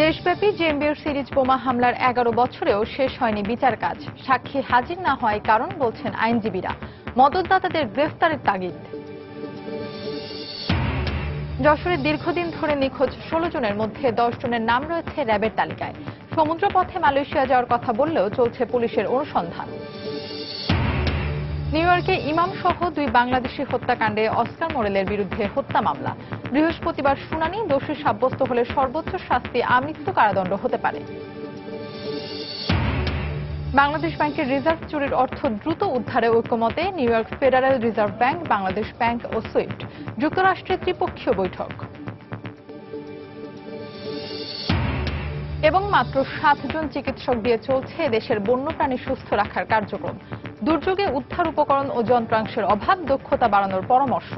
দেশব্যাপী জেএমবির সিরিজ বোমা হামলার ১১ বছরেও শেষ হয়নি বিচার কাজ। সাক্ষী হাজির না হওয়ার কারণ বলছেন আইনজীবীরা। মদতদাতাদের গ্রেফতারের তাগিদ। যশোরে দীর্ঘদিন ধরে নিখোঁজ ১৬ জনের মধ্যে ১০ জনের নাম রয়েছে র্যাবের তালিকায়। সমুদ্রপথে মালয়েশিয়া যাওয়ার কথা বললেও চলছে পুলিশের অনুসন্ধান। নিউ ইয়র্কে ইমাম সহ ২ বাংলাদেশি হত্যাকাণ্ডে অস্কার মোরেলের বিরুদ্ধে হত্যা মামলা। বৃহস্পতিবার শুনানি। দোষী সাব্যস্ত হলে সর্বোচ্চ শাস্তি আমৃত্যু কারাদণ্ড হতে পারে। বাংলাদেশ ব্যাংকের রিজার্ভ চুরির অর্থ দ্রুত উদ্ধারে ঐক্যমতে New York federal reserve bank, Bangladesh bank ও সুইফট। যুক্তরাষ্ট্রে ত্রিপক্ষীয় বৈঠক। এবং মাত্র ৭ জন চিকিৎসক দিয়ে চলছে দেশের বন্যপ্রাণী সুস্থ রাখার কার্যক্রম। দুর্যোগে উদ্ধার উপকরণ ও যন্ত্রাংশের অভাব, দক্ষতা বাড়ানোর পরামর্শ।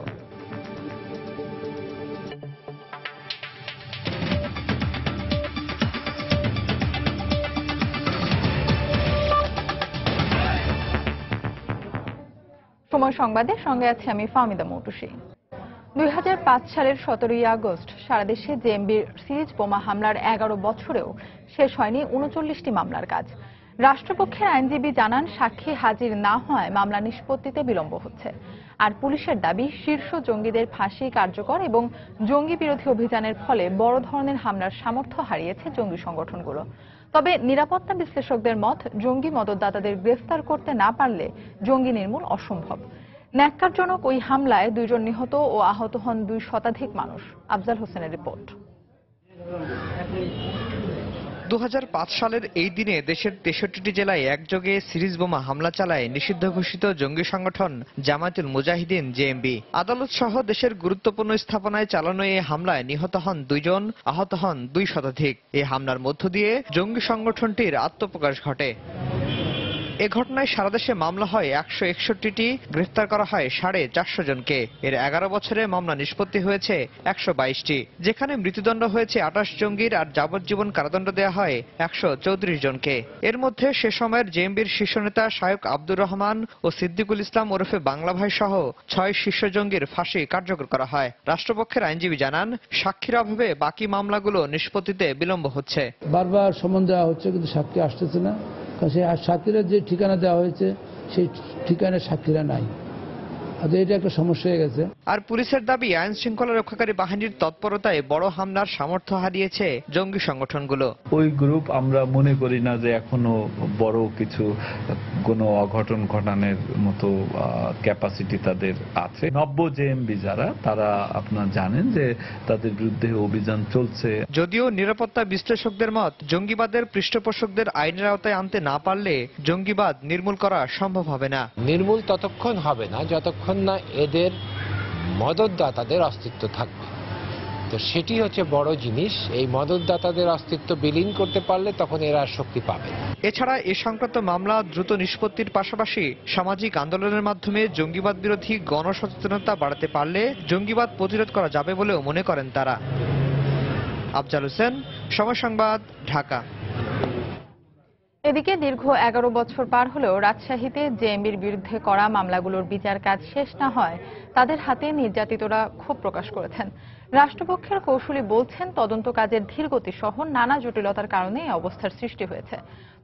সময় সংবাদের সঙ্গে আছি আমি ফাহমিদা মৌটুসী। ২০০৫ সালের ১৭ই আগস্ট সারা দেশে জেএমবির সিরিজ বোমা হামলার ১১ বছরেও শেষ হয়নি ৩৯টি মামলার কাজ। রাষ্ট্রপক্ষের আইনজীবী জানান, সাক্ষী হাজির না হওয়ায় মামলা নিষ্পত্তিতে বিলম্ব হচ্ছে। আর পুলিশের দাবি, শীর্ষ জঙ্গিদের ফাঁসি কার্যকর এবং জঙ্গি বিরোধী অভিযানের ফলে বড় ধরনের হামলার সামর্থ্য হারিয়েছে জঙ্গি সংগঠনগুলো। তবে নিরাপত্তা বিশ্লেষকদের মত, জঙ্গি মদতদাতাদের গ্রেফতার করতে না পারলে জঙ্গি নির্মূল অসম্ভব। ন্যাক্কারজনক ওই হামলায় ২ জন নিহত ও আহত হন ২ শতাধিক মানুষ। আফজাল হোসেনের রিপোর্ট। ২০০৫ সালের এই দিনে দেশের ৬৩টি জেলায় একযোগে সিরিজ বোমা হামলা চালায় নিষিদ্ধ ঘোষিত জঙ্গি সংগঠন জামায়াতুল মুজাহিদিন জেএমবি। আদালত সহ দেশের গুরুত্বপূর্ণ স্থাপনায় চালানো এই হামলায় নিহত হন ২ জন, আহত হন ২ শতাধিক। এই হামলার মধ্য দিয়ে জঙ্গি সংগঠনটির আত্মপ্রকাশ ঘটে। এ ঘটনায় সারা দেশে মামলা হয় ১৬১টি, গ্রেফতার করা হয় ৪৫০ জনকে। এর ১১ বছরে মামলা নিষ্পত্তি হয়েছে ১২২টি, যেখানে মৃত্যুদণ্ড হয়েছে ২৮ জঙ্গির আর যাবজ্জীবন কারাদণ্ড দেওয়া হয় ১৩৪ জনকে। এর মধ্যে সে সময়ের জেএমবির শীর্ষ নেতা শায়ক আব্দুর রহমান ও সিদ্দিকুল ইসলাম ওরফে বাংলা ভাই সহ ৬ শীর্ষ জঙ্গির ফাঁসি কার্যকর করা হয়। রাষ্ট্রপক্ষের আইনজীবী জানান, সাক্ষীর অভাবে বাকি মামলাগুলো নিষ্পত্তিতে বিলম্ব হচ্ছে। বারবার সমন দেওয়া হচ্ছে, কিন্তু সাক্ষী আসতেছে না। সেই সাক্ষীরা যে ঠিকানা দেওয়া হয়েছে সেই ঠিকানায় সাক্ষীরা নাই। এটা একটা সমস্যা হয়ে গেছে। আর পুলিশের দাবি, আইন শৃঙ্খলা রক্ষাকারী বাহিনীর তৎপরতায় বড় হামলার সামর্থ্য হারিয়েছে জঙ্গি সংগঠনগুলো। ওই গ্রুপ আমরা মনে করি না যে এখনো বড় কিছু কোনো অঘটন ঘটানোর মতো ক্যাপাসিটি তাদের আছে। নব্য জেএমবি যারা, তারা আপনারা জানেন যে তাদের বিরুদ্ধে অভিযান চলছে। যদিও নিরাপত্তা বিশ্লেষকদের মত, জঙ্গিবাদের পৃষ্ঠপোষকদের আইনের আওতায় আনতে না পারলে জঙ্গিবাদ নির্মূল করা সম্ভব হবে না। নির্মূল ততক্ষণ হবে না যতক্ষণ না এদের মদতদাতাদের অস্তিত্ব থাকবে। তো সেটি হচ্ছে বড় জিনিস। এই মদতদাতাদের অস্তিত্ব বিলীন করতে পারলে তখন এরা শক্তি পাবে। এছাড়া এ সংক্রান্ত মামলা দ্রুত নিষ্পত্তির পাশাপাশি সামাজিক আন্দোলনের মাধ্যমে জঙ্গিবাদ বিরোধী গণসচেতনতা বাড়াতে পারলে জঙ্গিবাদ প্রতিরোধ করা যাবে বলেও মনে করেন তারা। আফজাল হোসেন, সময় সংবাদ, ঢাকা। এদিকে দীর্ঘ ১১ বছর পার হলেও রাজশাহীতে জেএমবির বিরুদ্ধে করা মামলাগুলোর বিচার কাজ শেষ না হয় তাদের হাতে নির্যাতিতরা ক্ষোভ প্রকাশ করেছেন। রাষ্ট্রপক্ষের কৌঁসুলি বলছেন, তদন্ত কাজের ধীরগতি সহ নানা জটিলতার কারণে এই অবস্থার সৃষ্টি হয়েছে।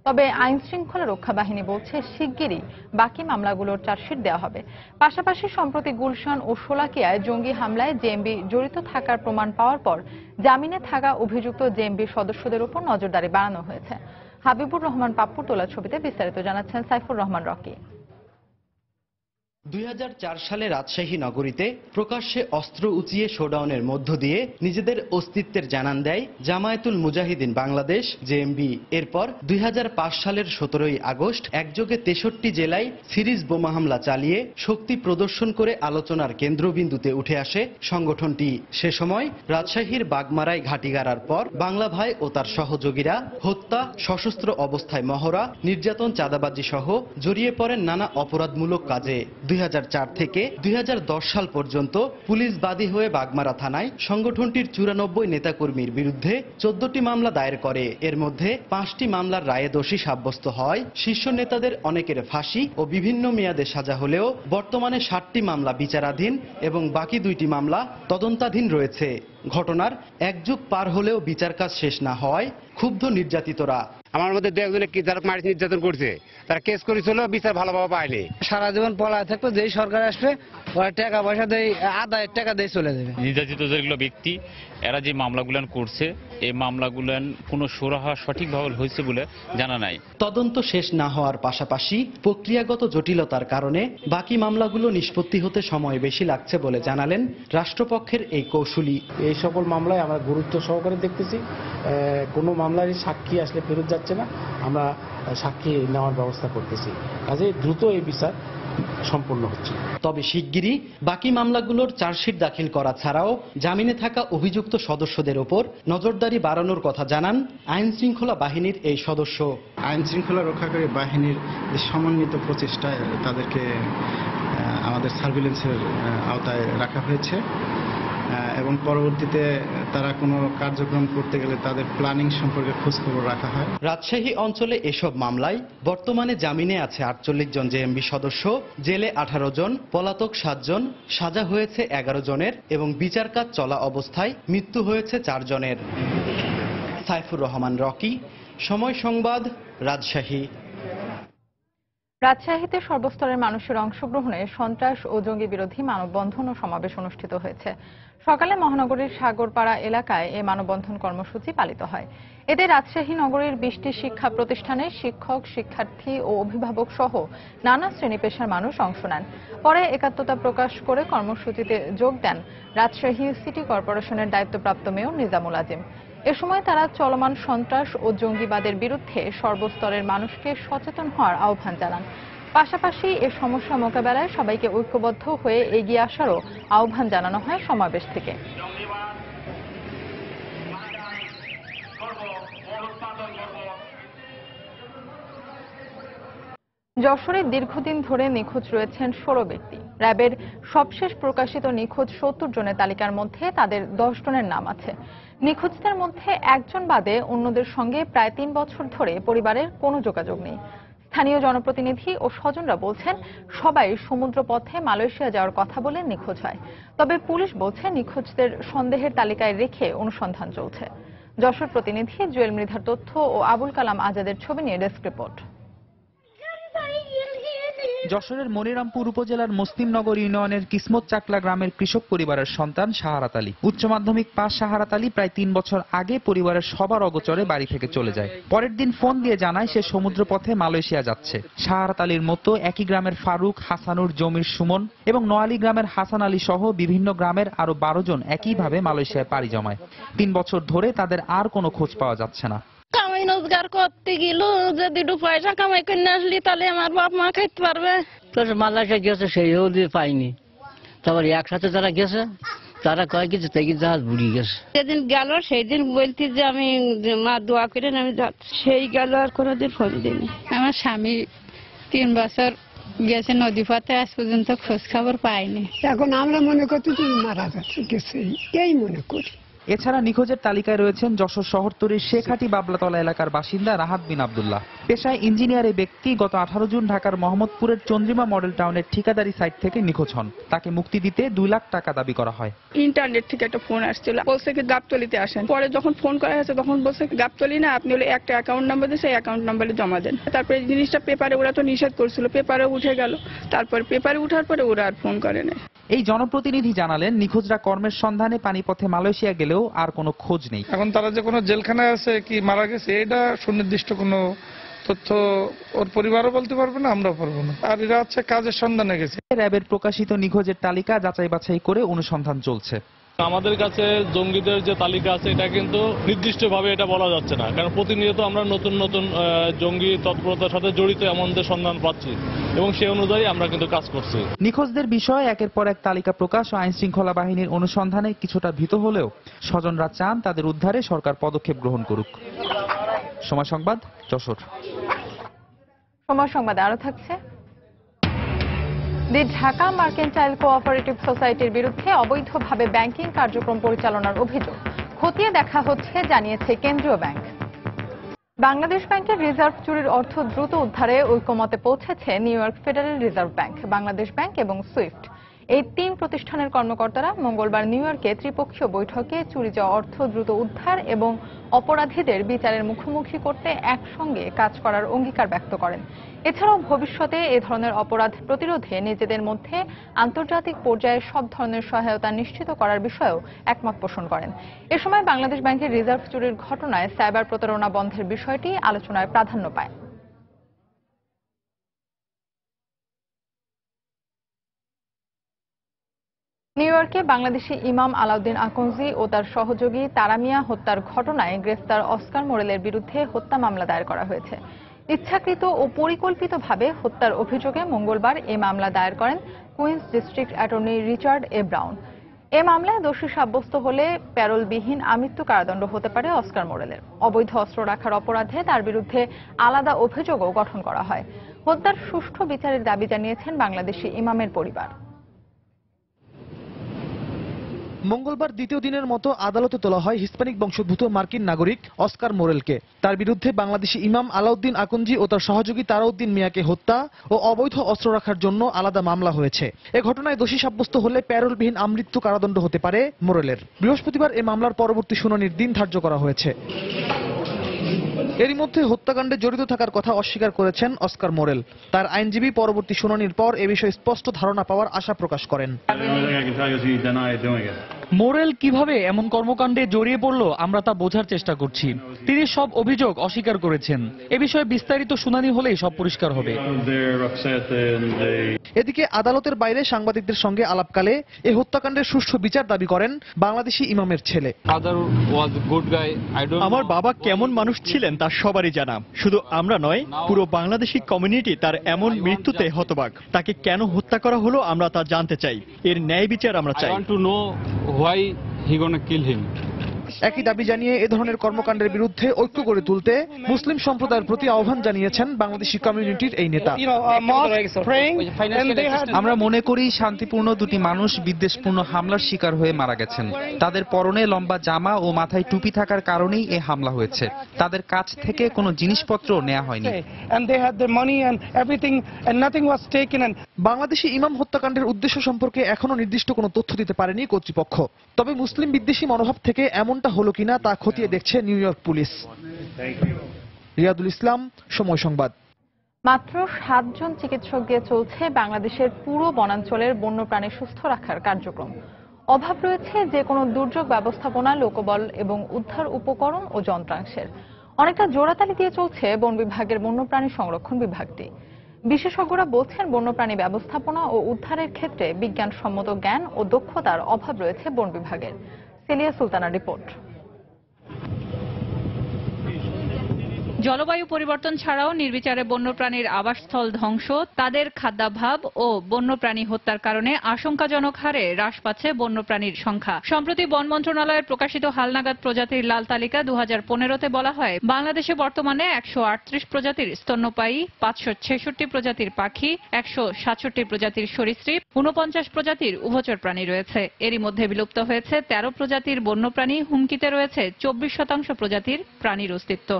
তবে আইন শৃঙ্খলা রক্ষা বাহিনী বলছে, শিগগিরই বাকি মামলাগুলোর চার্জশিট দেওয়া হবে। পাশাপাশি সম্প্রতি গুলশান ও শোলাকিয়ায় জঙ্গি হামলায় জেএমবি জড়িত থাকার প্রমাণ পাওয়ার পর জামিনে থাকা অভিযুক্ত জেএমবির সদস্যদের উপর নজরদারি বাড়ানো হয়েছে। হাবিবুর রহমান পাপ্পুর তোলা ছবিতে বিস্তারিত জানাচ্ছেন সাইফুর রহমান রকি। ২০০৪ সালে রাজশাহী নগরীতে প্রকাশ্যে অস্ত্র উঁচিয়ে শোডাউনের মধ্য দিয়ে নিজেদের অস্তিত্বের জানান দেয় জামায়াতুল মুজাহিদিন বাংলাদেশ জেএমবি। এরপর ২০০৫ সালের ১৭ই আগস্ট একযোগে ৬৩ জেলায় সিরিজ বোমা হামলা চালিয়ে শক্তি প্রদর্শন করে আলোচনার কেন্দ্রবিন্দুতে উঠে আসে সংগঠনটি। সে সময় রাজশাহীর বাগমারায় ঘাঁটি গাড়ার পর বাংলা ভাই ও তার সহযোগীরা হত্যা, সশস্ত্র অবস্থায় মহড়া, নির্যাতন, চাঁদাবাজি সহ জড়িয়ে পড়েন নানা অপরাধমূলক কাজে। 2004 থেকে 2010 সাল পর্যন্ত পুলিশ বাদী হয়ে বাগমারা থানায় সংগঠনটির 94 নেতাকর্মীর বিরুদ্ধে 14টি মামলা দায়ের করে। এর মধ্যে 5টি মামলার রায়ে দোষী সাব্যস্ত হয়। শীর্ষ নেতাদের অনেকের ফাঁসি ও বিভিন্ন মেয়াদে সাজা হলেও বর্তমানে 7টি মামলা বিচারাধীন এবং বাকি 2টি মামলা তদন্তাধীন রয়েছে। ঘটনার 1 যুগ পার হলেও বিচার কাজ শেষ না হওয়ায় ক্ষুব্ধ নির্যাতিতরা। আমার মধ্যে দু একজনে কি যারা মারি নির্যাতন করছে, তারা কেস করেছিল, বিচার ভালোভাবে পায়নি। সারা জীবন পলায় থাকতো, যেই সরকার আসবে ওরা টাকা পয়সা দেয়, আদায় টাকা দিয়ে চলে যাবে। নির্যাতিত যেগুলো ব্যক্তি এরা যে মামলাগুলান করছে, এই মামলাগুলান কোনো সুরাহা সঠিকভাবে হয়েছে বলে জানা নাই। তদন্ত শেষ না হওয়ার পাশাপাশি প্রক্রিয়াগত জটিলতার কারণে বাকি মামলাগুলো নিষ্পত্তি হতে সময় বেশি লাগছে বলে জানালেন রাষ্ট্রপক্ষের এই কৌশলী। এই সকল মামলায় আমরা গুরুত্ব সহকারে দেখতেছি। কোনো মামলারই সাক্ষী আসলে ফেরত যাচ্ছে না, আমরা সাক্ষী নেওয়ার ব্যবস্থা করতেছি। কাজে দ্রুত এই বিচার সম্পূর্ণ হচ্ছে। তবে শিগগিরই বাকি মামলাগুলোর চার্জশিট দাখিল করা ছাড়াও জামিনে থাকা অভিযুক্ত সদস্যদের ওপর নজরদারি বাড়ানোর কথা জানান আইন শৃঙ্খলা বাহিনীর এই সদস্য। আইন শৃঙ্খলা রক্ষাকারী বাহিনীর যে সমন্বিত প্রচেষ্টায় তাদেরকে আমাদের সার্ভিলেন্সের আওতায় রাখা হয়েছে এবং পরবর্তীতে তারা কোনো কার্যক্রম করতে গেলে তাদের প্ল্যানিং সম্পর্কে খোঁজখবর রাখা হয়। রাজশাহী অঞ্চলে এসব মামলায় বর্তমানে জামিনে আছে 48 জন জেএমবি সদস্য, জেলে 18 জন, পলাতক 7 জন, সাজা হয়েছে 11 জনের এবং বিচার কাজ চলা অবস্থায় মৃত্যু হয়েছে 4 জনের। সাইফুর রহমান রকি, সময় সংবাদ, রাজশাহী। রাজশাহীতে সর্বস্তরের মানুষের অংশগ্রহণে সন্ত্রাস ও জঙ্গি বিরোধী মানববন্ধন ও সমাবেশ অনুষ্ঠিত হয়েছে। সকালে মহানগরীর সাগরপাড়া এলাকায় এই মানববন্ধন কর্মসূচি পালিত হয়। এতে রাজশাহী নগরীর 20টি শিক্ষা প্রতিষ্ঠানের শিক্ষক, শিক্ষার্থী ও অভিভাবক সহ নানা শ্রেণী পেশার মানুষ অংশ নেন। পরে একাত্মতা প্রকাশ করে কর্মসূচিতে যোগ দেন রাজশাহী সিটি কর্পোরেশনের দায়িত্বপ্রাপ্ত মেয়র নিজামুল আজিম। এ সময় তারা চলমান সন্ত্রাস ও জঙ্গিবাদের বিরুদ্ধে সর্বস্তরের মানুষকে সচেতন হওয়ার আহ্বান জানান। পাশাপাশি এ সমস্যা মোকাবেলায় সবাইকে ঐক্যবদ্ধ হয়ে এগিয়ে আসারও আহ্বান জানানো হয় সমাবেশ থেকে। যশোরে দীর্ঘদিন ধরে নিখোঁজ রয়েছেন 16 ব্যক্তি। র্যাবের সবশেষ প্রকাশিত নিখোঁজ 70 জনের তালিকার মধ্যে তাদের 10 জনের নাম আছে। নিখোঁজদের মধ্যে একজন বাদে অন্যদের সঙ্গে প্রায় 3 বছর ধরে পরিবারের কোনো যোগাযোগ নেই। স্থানীয় জনপ্রতিনিধি ও স্বজনরা বলছেন সবাই সমুদ্রপথে মালয়েশিয়া যাওয়ার কথা বলে নিখোঁজ হয়। তবে পুলিশ বলছে নিখোঁজদের সন্দেহের তালিকায় রেখে অনুসন্ধান চলছে। যশোর প্রতিনিধি জুয়েল মৃধার তথ্য ও আবুল কালাম আজাদের ছবি নিয়ে ডেস্ক রিপোর্ট। যশোরের মনিরামপুর উপজেলার মুসলিমনগর ইউনিয়নের কিসমত চাকলা গ্রামের কৃষক পরিবারের সন্তান শাহারাত আলী। উচ্চ মাধ্যমিক পাস শাহারাত আলী প্রায় 3 বছর আগে পরিবারের সবার অগোচরে বাড়ি থেকে চলে যায়। পরের দিন ফোন দিয়ে জানায় সে সমুদ্রপথে মালয়েশিয়া যাচ্ছে। শাহারাত আলীর মতো একই গ্রামের ফারুক, হাসানুর, জমির সুমন এবং নোয়ালী গ্রামের হাসান আলী সহ বিভিন্ন গ্রামের আরো 12 জন একইভাবে মালয়েশিয়ায় পাড়ি জমায়। 3 বছর ধরে তাদের আর কোনো খোঁজ পাওয়া যাচ্ছে না। কামাই রোজগার করতে গেল, যদি 2 পয়সা কামাই করে না আসলি তাহলে আমার বাপ মা খাইতে পারবে। মালয়েশিয়া গেছে সেইও পাইনি। তারপর একসাথে যারা গেছে তারা কয় কিছু থেকে জাহাজ বুড়িয়ে গেছে। যেদিন গেল সেই দিন বলছি যে আমি মা দোয়া করেন আমি যাচ্ছি, সেই গেল আর কোনোদিন ফোন দিইনি। আমার স্বামী 3 বছর গেছে নদী পথে, আজ পর্যন্ত খোঁজ খবর পাইনি। এখন আমরা মনে করছি মারা যাচ্ছে, গেছে এই মনে করি। এছাড়া নিখোঁজের তালিকায় রয়েছেন যশোর শহরতলির শেখাটি বাবলাতলা এলাকার বাসিন্দা রাহাত বিন আব্দুল্লাহ। পেশায় ইঞ্জিনিয়ার এই ব্যক্তি গত 18 জুন ঢাকার মোহাম্মদপুরের চন্দ্রিমা মডেল টাউনের ঠিকাদারি সাইট থেকে নিখোঁজ হন। তাকে মুক্তি দিতে 2 লাখ টাকা দাবি করা হয়। ইন্টারনেট থেকে একটা ফোন আসছিল, বলছে কি গাবতলিতে আসেন। পরে যখন ফোন করা হয়েছে তখন বলছে গাবতলি না, আপনি হলে একটা অ্যাকাউন্ট নাম্বার দিয়ে সেই অ্যাকাউন্ট নাম্বারে জমা দেন। তারপরে জিনিসটা পেপারে ওরা তো নিষেধ করছিল, পেপারে উঠে গেল। তারপর পেপারে উঠার পরে ওরা আর ফোন করে না। এই জনপ্রতিনিধি জানালেন নিখোঁজরা কর্মের সন্ধানে পানিপথে মালয়েশিয়া গেলেও আর কোনো খোঁজ নেই। এখন তারা যে কোনো জেলখানায় আছে কি মারা গেছে এটা সুনির্দিষ্ট কোনো তথ্য ওর পরিবারও বলতে পারবে না, আমরাও পারবো না। আর এরা হচ্ছে কাজের সন্ধানে গেছে। র্যাবের প্রকাশিত নিখোঁজের তালিকা যাচাই বাছাই করে অনুসন্ধান চলছে। আমাদের কাছে জঙ্গিদের যে তালিকা আছে এটা কিন্তু নির্দিষ্টভাবে এটা বলা যাচ্ছে না, কারণ প্রতিনিয়ত আমরা নতুন নতুন জঙ্গি তৎপরতার সাথে জড়িত এমনদের সন্ধান পাচ্ছি এবং সেই অনুযায়ী আমরা কিন্তু কাজ করছি। নিখোঁজদের বিষয়ে একের পর এক তালিকা প্রকাশ ও আইন শৃঙ্খলা বাহিনীর অনুসন্ধানে কিছুটা ভীত হলেও স্বজনরা চান তাদের উদ্ধারে সরকার পদক্ষেপ গ্রহণ করুক। সময় সংবাদ, যশোর। সময় সংবাদে আরো থাকছে। দি ঢাকা মার্কেন্টাইল কোঅপারেটিভ সোসাইটির বিরুদ্ধে অবৈধভাবে ব্যাংকিং কার্যক্রম পরিচালনার অভিযোগ খতিয়ে দেখা হচ্ছে জানিয়েছে কেন্দ্রীয় ব্যাংক। বাংলাদেশ ব্যাংকের রিজার্ভ চুরির অর্থ দ্রুত উদ্ধারে ঐকমত্যে পৌঁছেছে new York federal reserve bank, Bangladesh bank এবং সুইফট। এই তিন প্রতিষ্ঠানের কর্মকর্তারা মঙ্গলবার নিউ ইয়র্কে ত্রিপক্ষীয় বৈঠকে চুরি যাওয়া অর্থ দ্রুত উদ্ধার এবং অপরাধীদের বিচারের মুখোমুখি করতে একসঙ্গে কাজ করার অঙ্গীকার ব্যক্ত করেন। এছাড়াও ভবিষ্যতে এ ধরনের অপরাধ প্রতিরোধে নিজেদের মধ্যে আন্তর্জাতিক পর্যায়ে সব ধরনের সহায়তা নিশ্চিত করার বিষয়েও একমত পোষণ করেন। এ সময় বাংলাদেশ ব্যাংকের রিজার্ভ চুরির ঘটনায় সাইবার প্রতারণা বন্ধের বিষয়টি আলোচনায় প্রাধান্য পায়। নিউ ইয়র্কে বাংলাদেশি ইমাম আলাউদ্দিন আকন্জি ও তার সহযোগী তারামিয়া হত্যার ঘটনায় গ্রেফতার অস্কার মোরেলের বিরুদ্ধে হত্যা মামলা দায়ের করা হয়েছে। ইচ্ছাকৃত ও পরিকল্পিতভাবে হত্যার অভিযোগে মঙ্গলবার এ মামলা দায়ের করেন Queens district attorney Richard A Brown. এ মামলায় দোষী সাব্যস্ত হলে প্যারোলবিহীন আমৃত্যু কারাদণ্ড হতে পারে অস্কার মোরেলের। অবৈধ অস্ত্র রাখার অপরাধে তার বিরুদ্ধে আলাদা অভিযোগও গঠন করা হয়। হত্যার সুষ্ঠু বিচারের দাবি জানিয়েছেন বাংলাদেশি ইমামের পরিবার। মঙ্গলবার দ্বিতীয় দিনের মতো আদালতে তোলা হয় হিস্প্যানিক বংশোদ্ভূত মার্কিন নাগরিক অস্কার মোরেলকে। তার বিরুদ্ধে বাংলাদেশি ইমাম আলাউদ্দিন আকন্জি ও তার সহযোগী তারাউদ্দিন মিয়াকে হত্যা ও অবৈধ অস্ত্র রাখার জন্য আলাদা মামলা হয়েছে। এ ঘটনায় দোষী সাব্যস্ত হলে প্যারোলবিহীন আমৃত্যু কারাদণ্ড হতে পারে মোরেলের। বৃহস্পতিবার এ মামলার পরবর্তী শুনানির দিন ধার্য করা হয়েছে। এরই মধ্যে হত্যাকাণ্ডে জড়িত থাকার কথা অস্বীকার করেছেন অস্কার মোরেল। তার আইনজীবী পরবর্তী শুনানির পর এ বিষয়ে স্পষ্ট ধারণা পাওয়ার আশা প্রকাশ করেন। মোরেল কিভাবে এমন কর্মকাণ্ডে জড়িয়ে পড়ল আমরা তা বোঝার চেষ্টা করছি। তিনি সব অভিযোগ অস্বীকার করেছেন। এ বিষয়ে বিস্তারিত শুনানি হলেই সব পরিষ্কার হবে। এদিকে আদালতের বাইরে সাংবাদিকদের সঙ্গে আলাপকালে এই হত্যাকাণ্ডের সুষ্ঠু বিচার দাবি করেন বাংলাদেশি ইমামের ছেলে। আমার বাবা কেমন মানুষ ছিলেন তা সবারই জানা, শুধু আমরা নয়, পুরো বাংলাদেশি কমিউনিটি তার এমন মৃত্যুতে হতবাক। তাকে কেন হত্যা করা হলো আমরা তা জানতে চাই। এর ন্যায় বিচার আমরা চাই। একই দাবি জানিয়ে এ ধরনের কর্মকাণ্ডের বিরুদ্ধে ঐক্য গড়ে তুলতে মুসলিম সম্প্রদায়ের প্রতি আহ্বান জানিয়েছেন বাংলাদেশি কমিউনিটির এই নেতা। আমরা মনে করি শান্তিপূর্ণ দুটি মানুষ বিদ্বেষপূর্ণ হামলার শিকার হয়ে মারা গেছেন। তাদের পরনে লম্বা জামা ও মাথায় টুপি থাকার কারণেই এই হামলা হয়েছে। তাদের কাছ থেকে কোনো জিনিসপত্র নেওয়া হয়নি। বাংলাদেশি ইমাম হত্যাকাণ্ডের উদ্দেশ্য সম্পর্কে এখনো নির্দিষ্ট কোনো তথ্য দিতে পারেনি কর্তৃপক্ষ। তবে মুসলিম বিদ্বেষী মনোভাব থেকে এমনটা হলো কিনা তা খতিয়ে দেখছে নিউ ইয়র্ক পুলিশ। রিয়াদুল ইসলাম, সময় সংবাদ। মাত্র 7 জন চিকিৎসক দিয়ে চলছে বাংলাদেশের পুরো বনাঞ্চলের বন্যপ্রাণী সুস্থ রাখার কার্যক্রম। অভাব রয়েছে যে কোনো দুর্যোগ ব্যবস্থাপনা, লোকবল এবং উদ্ধার উপকরণ ও যন্ত্রাংশের। অনেকটা জোড়াতালি দিয়ে চলছে বন বিভাগের বন্যপ্রাণী সংরক্ষণ বিভাগটি। বিশেষজ্ঞরা বলছেন বন্যপ্রাণী ব্যবস্থাপনা ও উদ্ধারের ক্ষেত্রে বিজ্ঞানসম্মত জ্ঞান ও দক্ষতার অভাব রয়েছে বন বিভাগের। সেলিয়া সুলতানার রিপোর্ট। জলবায়ু পরিবর্তন ছাড়াও নির্বিচারে বন্যপ্রাণীর আবাসস্থল ধ্বংস, তাদের খাদ্যাভাব ও বন্যপ্রাণী হত্যার কারণে আশঙ্কাজনক হারে হ্রাস পাচ্ছে বন্যপ্রাণীর সংখ্যা। সম্প্রতি বন মন্ত্রণালয়ের প্রকাশিত হালনাগাদ প্রজাতির লাল তালিকা 2015-তে বলা হয় বাংলাদেশে বর্তমানে 138 প্রজাতির স্তন্যপায়ী, 566 প্রজাতির পাখি, 167 প্রজাতির সরীসৃপ, 49 প্রজাতির উভচর প্রাণী রয়েছে। এরই মধ্যে বিলুপ্ত হয়েছে 13 প্রজাতির বন্যপ্রাণী, হুমকিতে রয়েছে 24% প্রজাতির প্রাণীর অস্তিত্ব।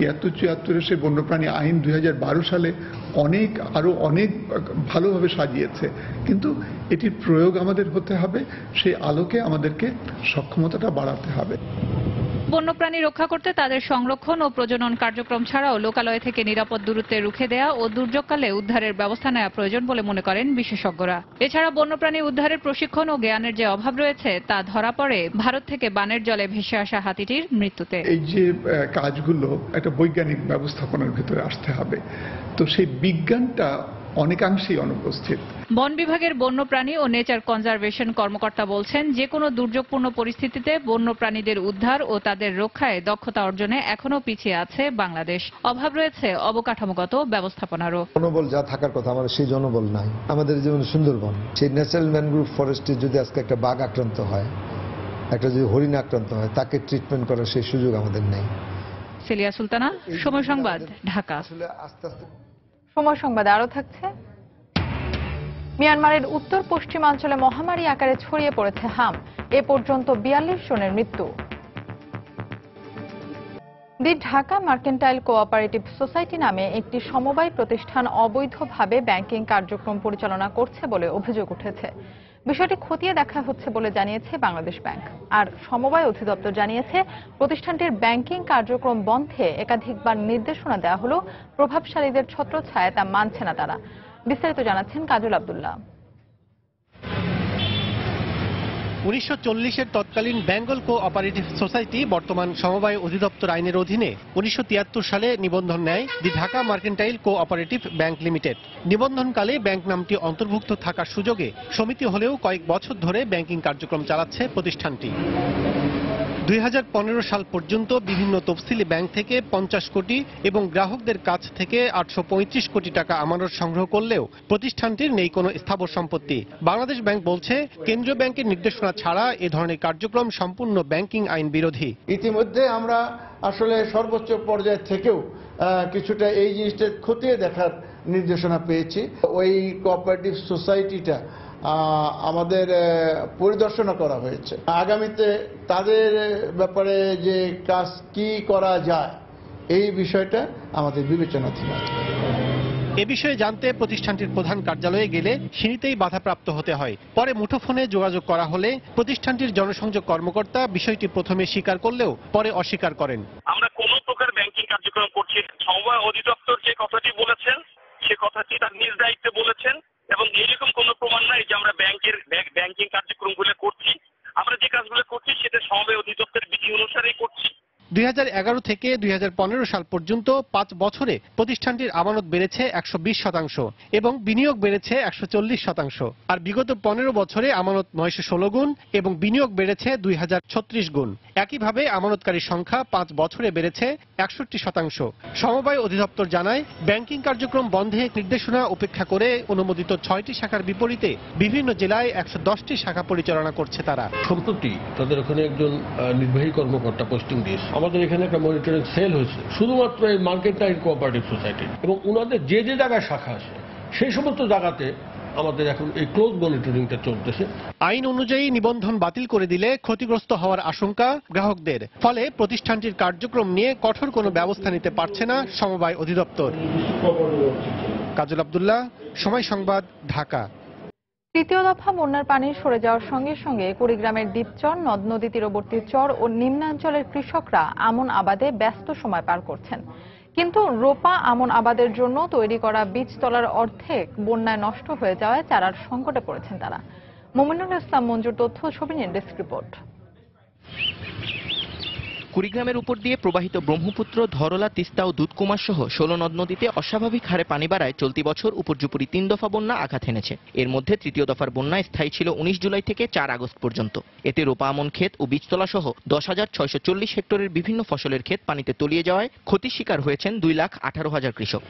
সেই বন্যপ্রাণী আইন 2012 সালে আরো অনেক ভালোভাবে সাজিয়েছে, কিন্তু এটির প্রয়োগ আমাদের হতে হবে। সেই আলোকে আমাদেরকে সক্ষমতাটা বাড়াতে হবে। বন্যপ্রাণী রক্ষা করতে তাদের সংরক্ষণ ও প্রজনন কার্যক্রম ছাড়াও লোকালয় থেকে নিরাপদ দূরত্বে রুখে দেয়া ও দুর্যোগকালে উদ্ধারের ব্যবস্থা নেওয়া প্রয়োজন বলে মনে করেন বিশেষজ্ঞরা। এছাড়া বন্যপ্রাণী উদ্ধারের প্রশিক্ষণ ও জ্ঞানের যে অভাব রয়েছে তা ধরা পড়ে ভারত থেকে বানের জলে ভেসে আসা হাতিটির মৃত্যুতে। এই যে কাজগুলো একটা বৈজ্ঞানিক ব্যবস্থাপনার ভিতরে আসতে হবে, তো সেই বিজ্ঞানটা অনেকাংশেই অনুপস্থিত। বন বিভাগের বন্যপ্রাণী ও নেচার কনজারভেশন কর্মকর্তা বলছেন যে কোনো দুর্যোগপূর্ণ পরিস্থিতিতে বন্যপ্রাণীদের উদ্ধার ও তাদের রক্ষায় দক্ষতা অর্জনে এখনো পিছিয়ে আছে বাংলাদেশ। অভাব রয়েছে অবকাঠামোগত ব্যবস্থাপনারও। জনবল যা থাকার কথা আমাদের সেই জনবল নাই। আমাদের যেমন সুন্দরবন, সেই ন্যাচারাল ম্যানগ্রোভ ফরেস্টে যদি আজকে একটা বাঘ আক্রান্ত হয়, একটা যদি হরিণ আক্রান্ত হয়, তাকে ট্রিটমেন্ট করার সেই সুযোগ আমাদের নেই। সেলিয়া সুলতানা, সময় সংবাদ, ঢাকা। সময় সংবাদে আরো থাকছে। মিয়ানমারের উত্তর পশ্চিমাঞ্চলে মহামারী আকারে ছড়িয়ে পড়েছে হাম। এ পর্যন্ত 42 জনের মৃত্যু। দি ঢাকা মার্কেন্টাইল কোঅপারেটিভ সোসাইটি নামে একটি সমবায় প্রতিষ্ঠান অবৈধভাবে ব্যাংকিং কার্যক্রম পরিচালনা করছে বলে অভিযোগ উঠেছে। বিষয়টি খতিয়ে দেখা হচ্ছে বলে জানিয়েছে বাংলাদেশ ব্যাংক। আর সমবায় অধিদপ্তর জানিয়েছে, প্রতিষ্ঠানটির ব্যাংকিং কার্যক্রম বন্ধে একাধিকবার নির্দেশনা দেওয়া হলেও প্রভাবশালীদের ছত্রছায়ায় তা মানছে না তারা। বিস্তারিত জানাচ্ছেন কাজল আব্দুল্লাহ। 1940-এর তৎকালীন বেঙ্গল কোঅপারেটিভ সোসাইটি বর্তমান সমবায় অধিদপ্তর আইনের অধীনে 1973 সালে নিবন্ধন নেয় the Dhaka mercantile cooperative bank limited. নিবন্ধনকালে ব্যাংক নামটি অন্তর্ভুক্ত থাকার সুযোগে সমিতি হলেও কয়েক বছর ধরে ব্যাংকিং কার্যক্রম চালাচ্ছে প্রতিষ্ঠানটি। 2015 সাল পর্যন্ত বিভিন্ন তফসিলি ব্যাংক থেকে 50 কোটি এবং গ্রাহকদের কাছ থেকে 835 কোটি টাকা আমানত সংগ্রহ করলেও প্রতিষ্ঠানটির নেই কোনো স্থাবর সম্পত্তি। বাংলাদেশ ব্যাংক বলছে, কেন্দ্রীয় ব্যাংকের নির্দেশনা ছাড়া এ ধরনের কার্যক্রম সম্পূর্ণ ব্যাংকিং আইন বিরোধী। ইতিমধ্যে আমরা আসলে সর্বোচ্চ পর্যায় থেকেও কিছুটা এই জিনিসটা খতিয়ে দেখার নির্দেশনা পেয়েছি। ওই কোঅপারেটিভ সোসাইটিটা আমাদের পরিদর্শন করা হয়েছে। আগামীতে তাদের ব্যাপারে যে কাজ কি করা যায় এই বিষয়টা আমাদের বিবেচনাধীন আছে। এ বিষয়ে জানতে প্রতিষ্ঠানটির প্রধান কার্যালয়ে গেলে সিঁড়িতেই বাধাপ্রাপ্ত হতে হয়। পরে মুঠোফোনে যোগাযোগ করা হলে প্রতিষ্ঠানটির জনসংযোগ কর্মকর্তা বিষয়টি প্রথমে স্বীকার করলেও পরে অস্বীকার করেন। আমরা কোনো প্রকার ব্যাংকিং কার্যক্রম করছি, সমবায় অধিদপ্তর যে কথাটি বলেছেন সে কথাটি তার নিজ দায়িত্বে বলেছেন এবং এরকম কোনো প্রমাণ নাই যে আমরা ব্যাংকিং কার্যক্রমগুলো করছি। আমরা যে কাজগুলো করছি সেটা সমবায় অধিদপ্তরের বিধি অনুসারেই করছি। 2011 থেকে 2015 সাল পর্যন্ত 5 বছরে প্রতিষ্ঠানটির আমানত বেড়েছে 120% এবং বিনিয়োগ বেড়েছে 140%। আর বিগত 15 বছরে আমানত 916 গুণ এবং বিনিয়োগ বেড়েছে 2036 গুণ। একইভাবে আমানতকারীর সংখ্যা 5 বছরে বেড়েছে 61%। সমবায় অধিদপ্তর জানায়, ব্যাংকিং কার্যক্রম বন্ধে নির্দেশনা উপেক্ষা করে অনুমোদিত 6টি শাখার বিপরীতে বিভিন্ন জেলায় 110টি শাখা পরিচালনা করছে তারা। সম্প্রতি তাদের ওখানে একজন নির্বাহী কর্মকর্তা পোস্টিং দিয়েছে। আমাদের এখানে একটা মনিটরিং সেল হয়েছে শুধুমাত্র এই মার্কেন্টাইল কোঅপারেটিভ সোসাইটি, এবং ওনাদের যে যে জায়গায় শাখা আছে সেই সমস্ত জায়গাতে আমাদের এখন এই ক্লোজ মনিটরিংটা চলতেছে। আইন অনুযায়ী নিবন্ধন বাতিল করে দিলে ক্ষতিগ্রস্ত হওয়ার আশঙ্কা গ্রাহকদের। ফলে প্রতিষ্ঠানটির কার্যক্রম নিয়ে কঠোর কোনো ব্যবস্থা নিতে পারছে না সমবায় অধিদপ্তর। কাজল আব্দুল্লাহ, সময় সংবাদ, ঢাকা। তৃতীয় দফা বন্যার পানি সরে যাওয়ার সঙ্গে সঙ্গে কুড়িগ্রামের দ্বীপচর, নদ নদী তীরবর্তী চর ও নিম্নাঞ্চলের কৃষকরা আমন আবাদে ব্যস্ত সময় পার করছেন। কিন্তু রোপা আমন আবাদের জন্য তৈরি করা বীজতলার অর্ধেক বন্যায় নষ্ট হয়ে যাওয়ায় চারার সংকটে পড়েছেন তারা। মোমিনুল ইসলাম মঞ্জুর তথ্য ছবি নিয়ে ডেস্ক রিপোর্ট। কুড়িগ্রামের উপর দিয়ে প্রবাহিত ব্রহ্মপুত্র, ধরলা, তিস্তা ও দুধকুমার সহ 16 নদ নদীতে অস্বাভাবিক হারে পানি বাড়ায় চলতি বছর উপর্যুপরি 3 দফা বন্যা আঘাত এনেছে। এর মধ্যে তৃতীয় দফার বন্যা স্থায়ী ছিল 19 জুলাই থেকে 4 আগস্ট পর্যন্ত। এতে রোপা আমন ক্ষেত ও বীজতলা সহ 10,640 হেক্টরের বিভিন্ন ফসলের ক্ষেত পানিতে তলিয়ে যাওয়ায় ক্ষতির শিকার হয়েছেন 2,18,000 কৃষক।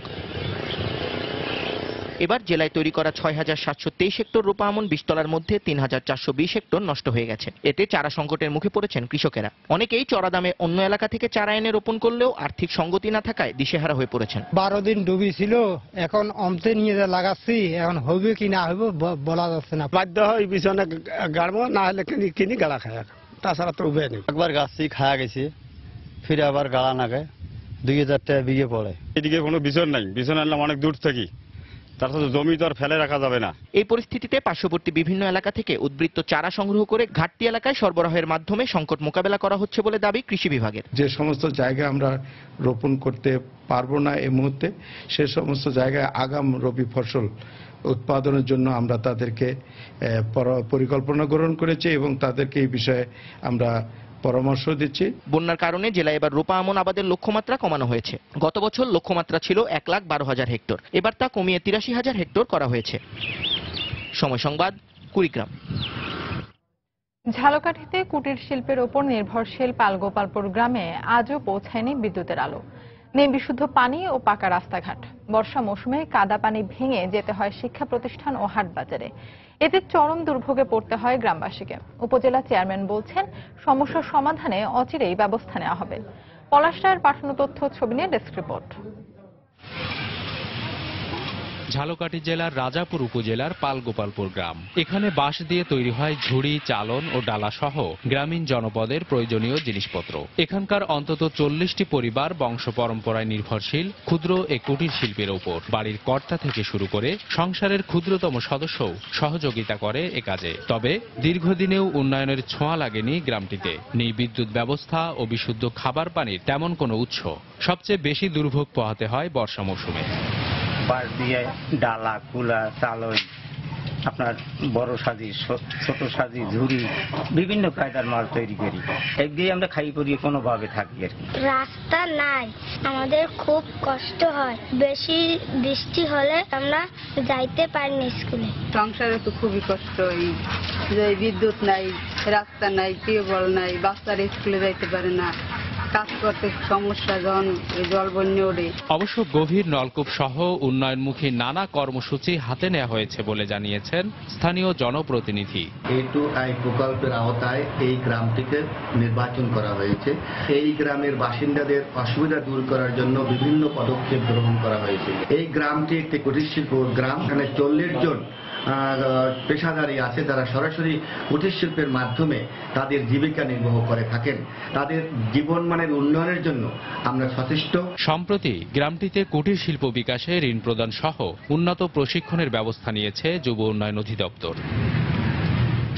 এবার জেলায় তৈরি করা 6,723 হেক্টর রোপা আমন বীজতলার মধ্যে 3,420 হেক্টর নষ্ট হয়ে গেছে। এতে চারা সংকটের মুখে পড়েছেন কৃষকেরা। অনেকেই চড়া দামে অন্য এলাকা থেকে চারা এনে রোপণ করলেও আর্থিক সঙ্গতি না থাকায় দিশেহারা হয়ে পড়েছেন। 12 দিন ডুবি ছিল, এখন অমতে নিয়ে লাগাচ্ছি, এখন হবে কি না হবে বলা যাচ্ছে না। বাধ্য হয় পিছনে গাড়বো, না হলে কিনি গাড়া খায়, তাছাড়া তো উপায় নেই। একবার গাছটি খায়া গেছে, ফিরে আবার গাড়া নাগে 2,000 টাকা বিঘে পড়ে। এদিকে কোনো বিছন নাই, বিছন আনলাম অনেক দূর থেকে, তার সাথে জমি তো আর ফেলে রাখা যাবে না। এই পরিস্থিতিতে পার্শ্ববর্তী বিভিন্ন এলাকা থেকে উদ্বৃত্ত চারা সংগ্রহ করে ঘাটতি এলাকায় সরবরাহের মাধ্যমে সংকট মোকাবেলা করা হচ্ছে বলে দাবি কৃষি বিভাগের। যে সমস্ত জায়গায় আমরা রোপণ করতে পারবো না এই মুহূর্তে, সে সমস্ত জায়গায় আগাম রবি ফসল উৎপাদনের জন্য আমরা তাদেরকে পরিকল্পনা গ্রহণ করেছি এবং তাদেরকে এই বিষয়ে আমরা পরামর্শ দিচ্ছি। বন্যার কারণে জেলায় এবার রোপা আমন আবাদের লক্ষ্যমাত্রা কমানো হয়েছে। গত বছর লক্ষ্যমাত্রা ছিল 1,12,000 হেক্টর, এবার তা কমিয়ে 83,000 হেক্টর করা হয়েছে। সময় সংবাদ, কুড়িগ্রাম। ঝালকাঠিতে কুটির শিল্পের ওপর নির্ভরশীল পালগোপালপুর গ্রামে আজও পৌঁছায়নি বিদ্যুতের আলো। নেই বিশুদ্ধ পানি ও পাকা রাস্তাঘাট। বর্ষা মৌসুমে কাদা পানি ভেঙে যেতে হয় শিক্ষা প্রতিষ্ঠান ও হাট বাজারে। এতে চরম দুর্ভোগে পড়তে হয় গ্রামবাসীকে। উপজেলা চেয়ারম্যান বলছেন, সমস্যার সমাধানে অচিরেই ব্যবস্থা নেওয়া হবে। পলাশ রায়ের পাঠানো তথ্য ছবি নিয়ে ডেস্ক রিপোর্ট। ঝালকাঠি জেলার রাজাপুর উপজেলার পালগোপালপুর গ্রাম। এখানে বাঁশ দিয়ে তৈরি হয় ঝুড়ি, চালন ও ডালা সহ গ্রামীণ জনপদের প্রয়োজনীয় জিনিসপত্র। এখানকার অন্তত 40টি পরিবার বংশ পরম্পরায় নির্ভরশীল ক্ষুদ্র এ কুটির শিল্পের ওপর। বাড়ির কর্তা থেকে শুরু করে সংসারের ক্ষুদ্রতম সদস্যও সহযোগিতা করে এ কাজে। তবে দীর্ঘদিনেও উন্নয়নের ছোঁয়া লাগেনি গ্রামটিতে। নেই বিদ্যুৎ ব্যবস্থা ও বিশুদ্ধ খাবার পানির তেমন কোনো উৎস। সবচেয়ে বেশি দুর্ভোগ পোহাতে হয় বর্ষা মৌসুমে। বাঁশ দিয়ে ডালা, কুলা, চালন, আপনার বড় সাজি, ছোট সাজি, ঝুড়ি, বিভিন্ন কায়দার মাল তৈরি করি। এক দিয়ে আমরা খাই পরিয়ে কোনোভাবে থাকি আর কি। রাস্তা নাই, আমাদের খুব কষ্ট হয়। বেশি বৃষ্টি হলে আমরা যাইতে পারি না স্কুলে। সংসারে তো খুবই কষ্ট। যে বিদ্যুৎ নাই, রাস্তা নাই, টিউবওয়েল নাই, বাচ্চারা স্কুলে যাইতে পারে না, কাজ করতে সমস্যা, যখন জল বন্যা ওঠে। অবশ্য গভীর নলকূপ সহ উন্নয়নমুখী নানা কর্মসূচি হাতে নেওয়া হয়েছে বলে জানিয়েছেন স্থানীয় জনপ্রতিনিধি। A2I প্রকল্পের আওতায় এই গ্রামটিকে নির্বাচন করা হয়েছে। এই গ্রামের বাসিন্দাদের অসুবিধা দূর করার জন্য বিভিন্ন পদক্ষেপ গ্রহণ করা হয়েছে। এই গ্রামটি একটি কুটির শিল্প গ্রাম। এখানে 40 জন পেশাদারী আছে, তারা সরাসরি কুটির শিল্পের মাধ্যমে তাদের জীবিকা নির্বাহ করে থাকেন। তাদের জীবনমানের উন্নয়নের জন্য আমরা সচেষ্ট। সম্প্রতি গ্রামটিতে কুটির শিল্প বিকাশে ঋণ প্রদান সহ উন্নত প্রশিক্ষণের ব্যবস্থা নিয়েছে যুব উন্নয়ন অধিদপ্তর।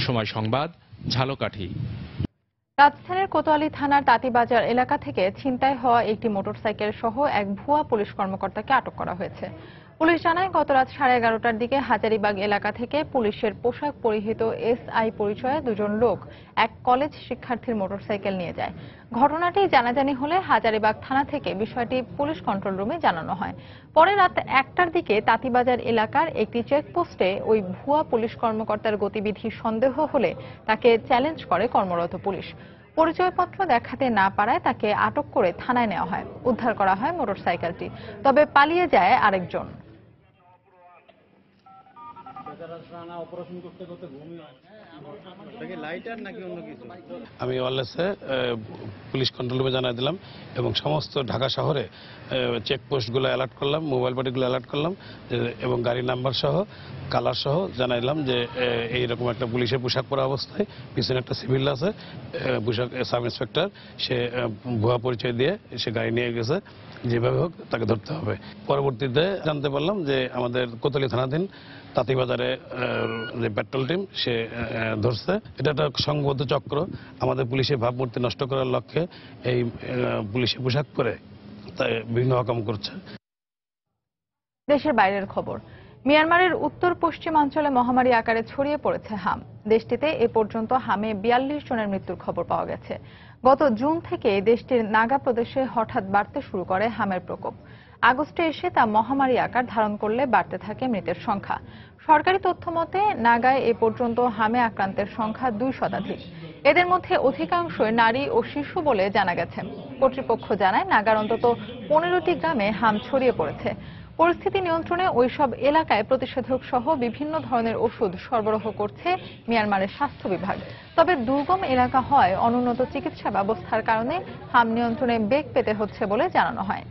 সময় সংবাদ, ঝালকাঠি। রাজধানীর কোতোয়ালি থানার তাঁতিবাজার এলাকা থেকে ছিনতাই হওয়া একটি মোটরসাইকেল সহ এক ভুয়া পুলিশ কর্মকর্তাকে আটক করা হয়েছে। পুলিশ জানায়, গত রাত 11:30টার দিকে হাজারীবাগ এলাকা থেকে পুলিশের পোশাক পরিহিত SI পরিচয়ে দুজন লোক এক কলেজ শিক্ষার্থীর মোটরসাইকেল নিয়ে যায়। ঘটনাটি জানাজানি হলে হাজারীবাগ থানা থেকে বিষয়টি পুলিশ কন্ট্রোল রুমে জানানো হয়। পরে রাত 1টার দিকে তাঁতিবাজার এলাকার একটি চেকপোস্টে ওই ভুয়া পুলিশ কর্মকর্তার গতিবিধি সন্দেহ হলে তাকে চ্যালেঞ্জ করে কর্মরত পুলিশ। পরিচয়পত্র দেখাতে না পারায় তাকে আটক করে থানায় নেওয়া হয়। উদ্ধার করা হয় মোটরসাইকেলটি, তবে পালিয়ে যায় আরেকজন। আমি ওয়ারলেসে পুলিশ কন্ট্রোল রুমে জানাই দিলাম এবং সমস্ত ঢাকা শহরে চেকপোস্টগুলো অ্যালার্ট করলাম, মোবাইল পার্টিগুলো অ্যালার্ট করলাম এবং গাড়ি নাম্বার সহ কালার সহ জানাইলাম যে এইরকম একটা পুলিশের পোশাক পরা অবস্থায় পিছনে একটা সিভিল আছে, পোশাক সাব ইন্সপেক্টর, সে ভুয়া পরিচয় দিয়ে সে গাড়ি নিয়ে গেছে, যেভাবে হোক তাকে ধরতে হবে। পরবর্তীতে জানতে পারলাম যে আমাদের কোতোয়ালি থানাধীন তাঁতিবাজারে যে পেট্রোল টিম সে ধরছে। এটা একটা সংঘবদ্ধ চক্র। আমাদের পুলিশের ভাবমূর্তি নষ্ট করার লক্ষ্যে এই পুলিশের পোশাক পরে বিভিন্ন রকম করছে। দেশের বাইরের খবর। মিয়ানমারের উত্তর পশ্চিমাঞ্চলে মহামারী আকারে ছড়িয়ে পড়েছে হাম। দেশটিতে এ পর্যন্ত হামে 42 জনের মৃত্যুর খবর পাওয়া গেছে। গত জুন থেকে দেশটির নাগা প্রদেশে হঠাৎ বাড়তে শুরু করে হামের প্রকোপ। আগস্টে এসে তা মহামারী আকার ধারণ করলে বাড়তে থাকে মৃতের সংখ্যা। সরকারি তথ্য মতে নাগায় এ পর্যন্ত হামে আক্রান্তের সংখ্যা 2 শতাধিক। এদের মধ্যে অধিকাংশই নারী ও শিশু বলে জানা গেছে। কর্তৃপক্ষ জানায়, নাগার অন্তত 15টি গ্রামে হাম ছড়িয়ে পড়েছে। পরিস্থিতি নিয়ন্ত্রণে ওইসব এলাকায় প্রতিষেধক সহ বিভিন্ন ধরনের ওষুধ সরবরাহ করছে মিয়ানমারের স্বাস্থ্য বিভাগ। তবে দুর্গম এলাকা হয় অনুন্নত চিকিৎসা ব্যবস্থার কারণে হাম নিয়ন্ত্রণে বেগ পেতে হচ্ছে বলে জানানো হয়।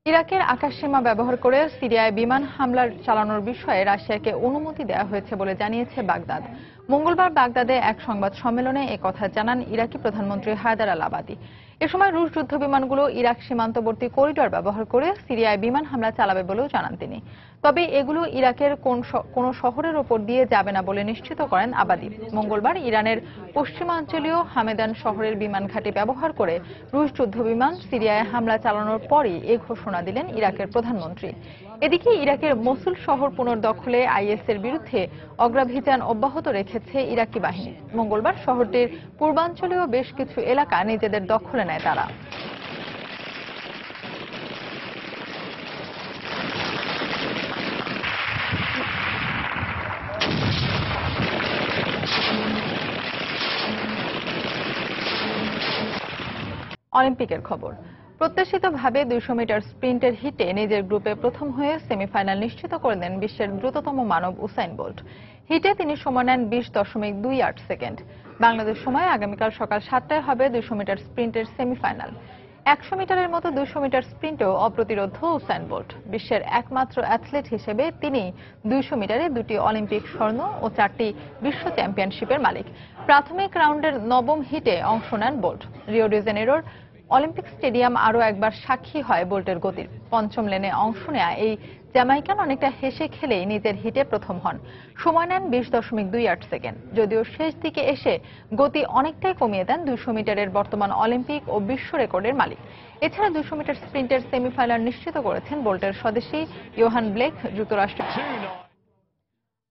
ইরাকের আকাশসীমা ব্যবহার করে সিরিয়ায় বিমান হামলা চালানোর বিষয়ে রাশিয়াকে অনুমতি দেওয়া হয়েছে বলে জানিয়েছে বাগদাদ। মঙ্গলবার বাগদাদে এক সংবাদ সম্মেলনে একথা জানান ইরাকি প্রধানমন্ত্রী হায়দার আল আবাদি। এ সময় রুশ যুদ্ধ বিমানগুলো ইরাক সীমান্তবর্তী করিডর ব্যবহার করে সিরিয়ায় বিমান হামলা চালাবে বলেও জানান তিনি। তবে এগুলো ইরাকের কোন শহরের ওপর দিয়ে যাবে না বলে নিশ্চিত করেন আবাদি। মঙ্গলবার ইরানের পশ্চিমাঞ্চলীয় হামেদান শহরের বিমান ঘাঁটি ব্যবহার করে রুশ যুদ্ধ বিমান সিরিয়ায় হামলা চালানোর পরই এ ঘোষণা দিলেন ইরাকের প্রধানমন্ত্রী। এদিকে ইরাকের মসুল শহর পুনর্দখলে আইএসের বিরুদ্ধে অগ্রাভিযান অব্যাহত রেখেছে ইরাকি বাহিনী। মঙ্গলবার শহরটির পূর্বাঞ্চলীয় বেশ কিছু এলাকা নিজেদের দখলে নেয় তারা। অলিম্পিকের খবর। প্রত্যাশিতভাবে 200 মিটার স্প্রিন্টের হিটে নিজের গ্রুপে প্রথম হয়ে সেমিফাইনাল নিশ্চিত করে দেন বিশ্বের দ্রুততম মানব উসাইন বোল্ট। হিটে তিনি সময় নেন 20.28 সেকেন্ড। বাংলাদেশ সময় আগামীকাল সকাল 7টায় হবে 200 মিটার স্প্রিন্টের সেমিফাইনাল। 100 মিটারের মতো 200 মিটার স্প্রিন্টেও অপ্রতিরোধ্য উসাইন বোল্ট। বিশ্বের একমাত্র অ্যাথলেট হিসেবে তিনি 200 মিটারে 2টি অলিম্পিক স্বর্ণ ও 4টি বিশ্ব চ্যাম্পিয়নশিপের মালিক। প্রাথমিক রাউন্ডের 9ম হিটে অংশ নেন বোল্ট। রিও ডি জেনেরোর অলিম্পিক স্টেডিয়াম আরও একবার সাক্ষী হয় বোল্টের গতির। 5ম লেনে অংশ নেয়া এই জ্যামাইকান অনেকটা হেসে খেলেই নিজের হিটে প্রথম হন। সময় নেন 20.28 সেকেন্ড। যদিও শেষ দিকে এসে গতি অনেকটাই কমিয়ে দেন 200 মিটারের বর্তমান অলিম্পিক ও বিশ্ব রেকর্ডের মালিক। এছাড়া 200 মিটার স্প্রিন্টের সেমিফাইনাল নিশ্চিত করেছেন বোল্টের স্বদেশী ইয়োহান ব্লেক। যুক্তরাষ্ট্রের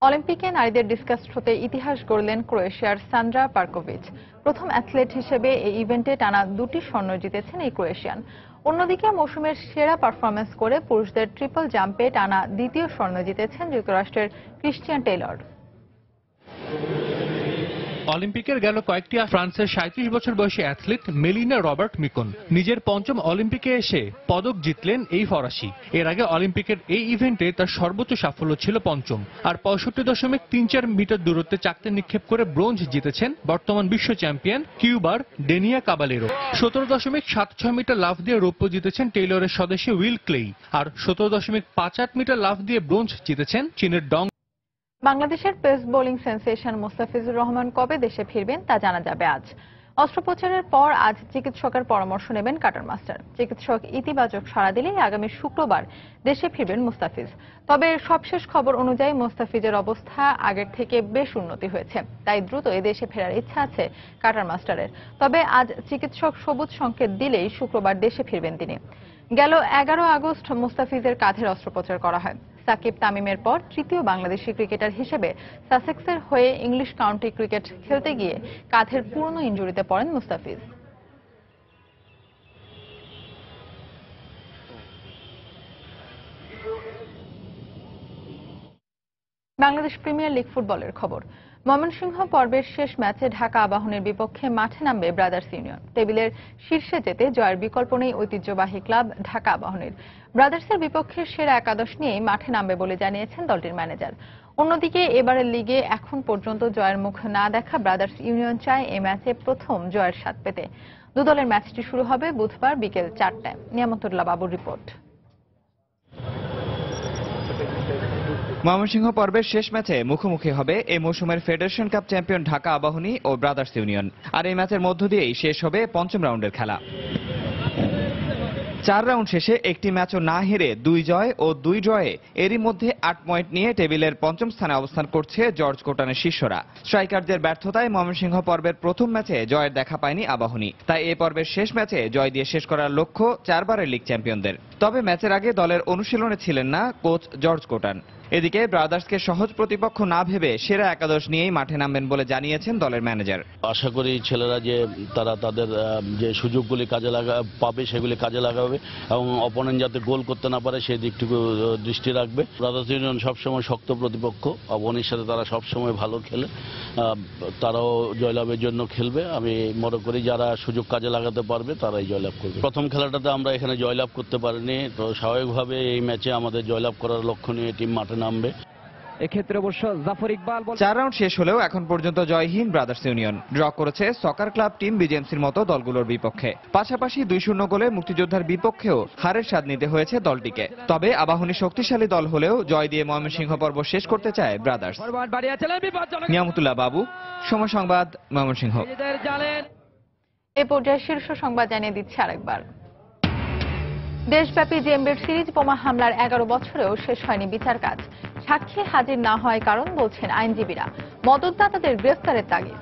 অলিম্পিকে নারীদের ডিসকাস থ্রোতে ইতিহাস গড়লেন ক্রোয়েশিয়ার সান্ড্রা পার্কোভিচ। প্রথম অ্যাথলেট হিসেবে এই ইভেন্টে টানা 2টি স্বর্ণ জিতেছেন এই ক্রোয়েশিয়ান। অন্যদিকে মৌসুমের সেরা পারফরম্যান্স করে পুরুষদের ট্রিপল জাম্পে টানা 2য় স্বর্ণ জিতেছেন যুক্তরাষ্ট্রের ক্রিশ্চিয়ান টেইলর। অলিম্পিকের গেল কয়েকটি ফ্রান্সের 37 বছর বয়সী অ্যাথলিট মেলিনা রবার্ট মিকন নিজের 5ম অলিম্পিকে এসে পদক জিতলেন এই ফরাসি। এর আগে অলিম্পিকের এই ইভেন্টে তার সর্বোচ্চ সাফল্য ছিল 5ম। আর 65.34 মিটার দূরত্বে চাকতি নিক্ষেপ করে ব্রোঞ্জ জিতেছেন বর্তমান বিশ্ব চ্যাম্পিয়ন কিউবার ডেনিয়া কাবালেরো। 17.76 মিটার লাফ দিয়ে রৌপ্য জিতেছেন টেইলরের স্বদেশী উইল ক্লেই। আর 17.58 মিটার লাফ দিয়ে ব্রোঞ্জ জিতেছেন চীনের ডং। বাংলাদেশের pace bowling sensation Mustafizur Rahman কবে দেশে ফিরবেন তা জানা যাবে আজ। অস্ত্রোপচারের পর আজ চিকিৎসকের পরামর্শ নেবেন কাটার মাস্টার। চিকিৎসক ইতিবাচক সাড়া দিলেই আগামী শুক্রবার দেশে ফিরবেন মুস্তাফিজ। তবে সবশেষ খবর অনুযায়ী মোস্তাফিজের অবস্থা আগের থেকে বেশ উন্নতি হয়েছে, তাই দ্রুত দেশে ফেরার ইচ্ছা আছে কাটার মাস্টারের। তবে আজ চিকিৎসক সবুজ সংকেত দিলেই শুক্রবার দেশে ফিরবেন তিনি। গেল 11 আগস্ট মুস্তাফিজের কাঁধের অস্ত্রোপচার করা হয়। সাকিব তামিমের পর তৃতীয় বাংলাদেশি ক্রিকেটার হিসেবে সাসেক্সের হয়ে ইংলিশ কাউন্টি ক্রিকেট খেলতে গিয়ে কাঁধের পুরনো ইনজুরিতে পড়েন মুস্তাফিজ। বাংলাদেশ প্রিমিয়ার লিগ ফুটবলের খবর। ময়মনসিংহ পর্বের শেষ ম্যাচে ঢাকা আবাহনীর বিপক্ষে মাঠে নামবে ব্রাদার্স ইউনিয়ন। টেবিলের শীর্ষে যেতে জয়ের বিকল্প নেই ঐতিহ্যবাহী ক্লাব ঢাকা আবাহনীর। ব্রাদার্সের বিপক্ষে সেরা একাদশ নিয়েই মাঠে নামবে বলে জানিয়েছেন দলটির ম্যানেজার। অন্যদিকে এবারের লিগে এখন পর্যন্ত জয়ের মুখ না দেখা ব্রাদার্স ইউনিয়ন চায় এ ম্যাচে প্রথম জয়ের স্বাদ পেতে। দুদলের ম্যাচটি শুরু হবে বুধবার বিকেল 4টায়। নিয়ামতুল্লাহ বাবুর রিপোর্ট। ময়মনসিংহ পর্বের শেষ ম্যাচে মুখোমুখি হবে এই মৌসুমের federation cup champion Dhaka Abahani ও ব্রাদার্স ইউনিয়ন। আর এই ম্যাচের মধ্য দিয়েই শেষ হবে 5ম রাউন্ডের খেলা। 4 রাউন্ড শেষে একটি ম্যাচও না হেরে 2 জয় ও 2 ড্রয়ে এরই মধ্যে 8 পয়েন্ট নিয়ে টেবিলের 5ম স্থানে অবস্থান করছে জর্জ কোটানের শিষ্যরা। স্ট্রাইকারদের ব্যর্থতায় ময়মনসিংহ পর্বের প্রথম ম্যাচে জয়ের দেখা পায়নি আবাহনী। তাই এ পর্বের শেষ ম্যাচে জয় দিয়ে শেষ করার লক্ষ্য 4 বারের লিগ চ্যাম্পিয়নদের। তবে ম্যাচের আগে দলের অনুশীলনে ছিলেন না কোচ জর্জ কোটান। এদিকে ব্রাদার্সকে সহজ প্রতিপক্ষ না ভেবে সেরা একাদশ নিয়েই মাঠে নামবেন বলে জানিয়েছেন দলের ম্যানেজার। আশা করি ছেলেরা যে তারা তাদের যে সুযোগগুলি কাজে পাবে সেগুলি কাজে লাগাবে এবং অপোনেন্ট যাতে গোল করতে না পারে সেই দিকটুকু দৃষ্টি রাখবে। ব্রাদার্স ইউনিয়ন সবসময় শক্ত প্রতিপক্ষ, আবাহনীর সাথে তারা সবসময় ভালো খেলে, তারাও জয়লাভের জন্য খেলবে। আমি মনে করি যারা সুযোগ কাজে লাগাতে পারবে তারাই জয়লাভ করবে। প্রথম খেলাটাতে আমরা এখানে জয়লাভ করতে পারিনি, তো স্বাভাবিকভাবে এই ম্যাচে আমাদের জয়লাভ করার লক্ষ্য নিয়ে টিম মাঠে নামবে। এক্ষেত্রে অবশ্য জাফর ইকবাল 4 রাউন্ড শেষ হলেও এখন পর্যন্ত জয়হীন ব্রাদার্স ইউনিয়ন। ড্র করেছে সকার ক্লাব টিম বিজেএমসির মতো দলগুলোর বিপক্ষে। পাশাপাশি 2-0 গোলে মুক্তিযোদ্ধার বিপক্ষেও হারের স্বাদ নিতে হয়েছে দলটিকে। তবে আবাহনী শক্তিশালী দল হলেও জয় দিয়ে ময়মনসিংহ পর্ব শেষ করতে চায় ব্রাদার্স। নিয়ামতুল্লাহ বাবু, সময় সংবাদ, ময়মনসিংহ। এ পর্যায়ে শীর্ষ সংবাদ জানিয়ে দিচ্ছে আরেকবার। দেশব্যাপী জেএমবির সিরিজ বোমা হামলার 11 বছরেও শেষ হয়নি বিচার কাজ। সাক্ষী হাজির না হওয়ার কারণ বলছেন আইনজীবীরা। মদতদাতাদের গ্রেফতারের তাগিদ।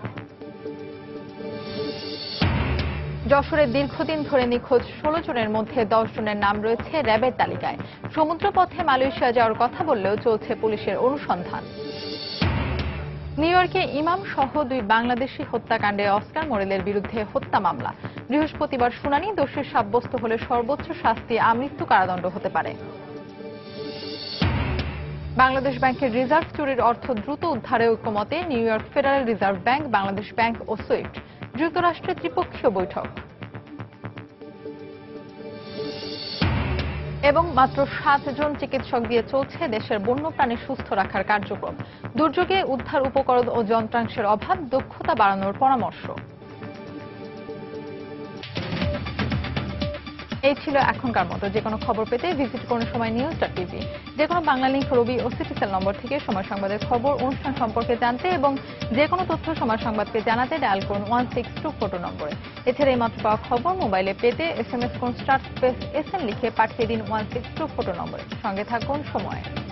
যশোরে দীর্ঘদিন ধরে নিখোঁজ 16 জনের মধ্যে 10 জনের নাম রয়েছে র্যাবের তালিকায়। সমুদ্রপথে মালয়েশিয়া যাওয়ার কথা বললেও চলছে পুলিশের অনুসন্ধান। নিউ ইয়র্কে ইমাম সহ 2 বাংলাদেশি হত্যাকাণ্ডে অস্কার মোরেলের বিরুদ্ধে হত্যা মামলা। বৃহস্পতিবার শুনানি। দোষী সাব্যস্ত হলে সর্বোচ্চ শাস্তি আমৃত্যু কারাদণ্ড হতে পারে। বাংলাদেশ ব্যাংকের রিজার্ভ চুরির অর্থ দ্রুত উদ্ধারে ঐক্যমতে New York federal reserve bank, Bangladesh bank ও সুইফট। যুক্তরাষ্ট্রে ত্রিপক্ষীয় বৈঠক। এবং মাত্র 7 জন চিকিৎসক দিয়ে চলছে দেশের বন্যপ্রাণী সুস্থ রাখার কার্যক্রম। দুর্যোগে উদ্ধার উপকরণ ও যন্ত্রাংশের অভাব, দক্ষতা বাড়ানোর পরামর্শ। এই ছিল এখনকার মতো। যে কোনো খবর পেতে ভিজিট করুন সময়নিউজ.tv। যে কোনো বাংলা লিংক, রবি ও সিটিসেল নম্বর থেকে সময় সংবাদের খবর, অনুষ্ঠান সম্পর্কে জানতে এবং যে কোনো তথ্য সময় সংবাদকে জানাতে ডায়াল করুন 16242 নম্বরে। এছাড়া এই মাত্র পাওয়া খবর মোবাইলে পেতে SMS করুন *SN লিখে পাঠিয়ে দিন 16242 নম্বরে। সঙ্গে থাকুন সময়।